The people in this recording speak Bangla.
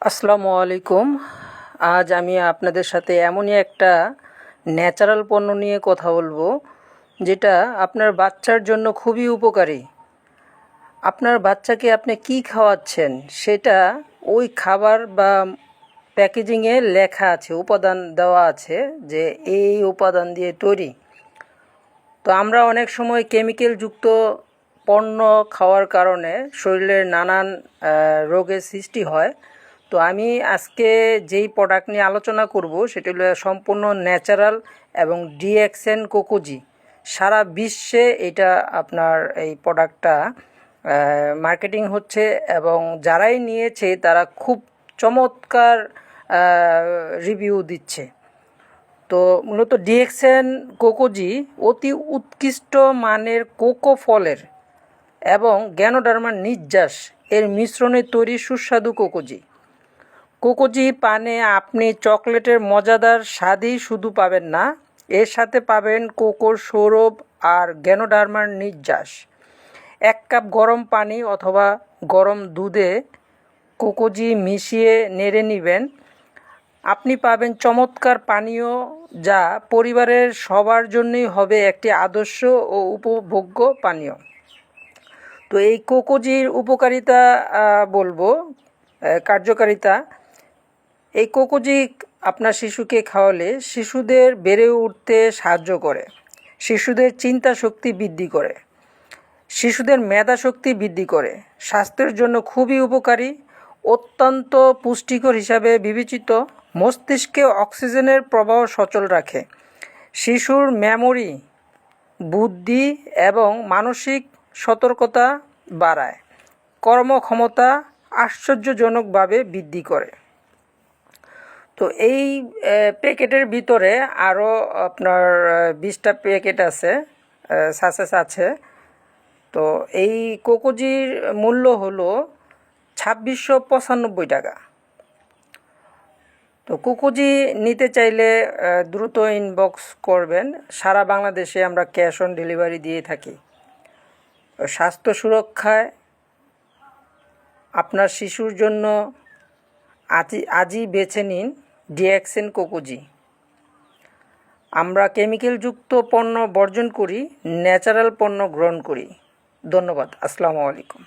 আসসালামু আলাইকুম। আজ আমি আপনাদের সাথে এমনই একটা ন্যাচারাল পণ্য নিয়ে কথা বলবো, যেটা আপনার বাচ্চার জন্য খুবই উপকারী। আপনার বাচ্চাকে আপনি কি খাওয়াচ্ছেন সেটা ওই খাবার বা প্যাকেজিংয়ে লেখা আছে, উপাদান দেওয়া আছে যে এই উপাদান দিয়ে তৈরি। তো আমরা অনেক সময় কেমিক্যালযুক্ত পণ্য খাওয়ার কারণে শরীরের নানান রোগের সৃষ্টি হয়। তো আমি আজকে যেই প্রোডাক্ট নিয়ে আলোচনা করব সেটা হলো সম্পূর্ণ ন্যাচারাল এবং ডিএক্সএন কোকোজি। সারা বিশ্বে এটা আপনার এই প্রোডাক্টটা মার্কেটিং হচ্ছে এবং যারাই নিয়েছে তারা খুব চমৎকার রিভিউ দিচ্ছে। তো মূলত ডিএক্সএন কোকোজি অতি উৎকৃষ্ট মানের কোকো ফলের এবং গ্যানোডার্মার নির্যাস এর মিশ্রণে তৈরি সুস্বাদু কোকোজি। কোকোজি পানে আপনি চকলেটের মজাদার স্বাদই শুধু পাবেন না, এর সাথে পাবেন কোকোর সৌরভ আর গ্যানোডার্মার নির্যাস। 1 কাপ গরম পানি অথবা গরম দুধে কোকোজি মিশিয়ে নেড়ে নেবেন। আপনি পাবেন চমৎকার পানীয় যা পরিবারের সবার জন্যই হবে একটি আদর্শ ও উপভোগ্য পানীয়। তো এই কোকোজির উপকারিতা বলবো, কার্যকারিতা। এই কোকোজি আপনার শিশুকে খাওয়ালে শিশুদের বেড়ে উঠতে সাহায্য করে, শিশুদের চিন্তা শক্তি বৃদ্ধি করে, শিশুদের মেধা শক্তি বৃদ্ধি করে, স্বাস্থ্যের জন্য খুবই উপকারী, অত্যন্ত পুষ্টিকর হিসাবে বিবেচিত, মস্তিষ্কে অক্সিজেনের প্রবাহ সচল রাখে, শিশুর মেমোরি, বুদ্ধি এবং মানসিক সতর্কতা বাড়ায়, কর্মক্ষমতা আশ্চর্যজনকভাবে বৃদ্ধি করে। তো এই প্যাকেটের ভিতরে আরও আপনার 20টা প্যাকেট আছে, সাচেস আছে। তো এই কোকোজির মূল্য হলো 2695 টাকা। তো কোকোজি নিতে চাইলে দ্রুত ইনবক্স করবেন। সারা বাংলাদেশে আমরা ক্যাশ অন ডেলিভারি দিয়ে থাকি। স্বাস্থ্য সুরক্ষায় আপনার শিশুর জন্য আজই বেছে নিন ডিএক্সএন কোকোজি। আমরা কেমিক্যালযুক্ত পণ্য বর্জন করি, ন্যাচারাল পণ্য গ্রহণ করি। ধন্যবাদ। আসসালামু আলাইকুম।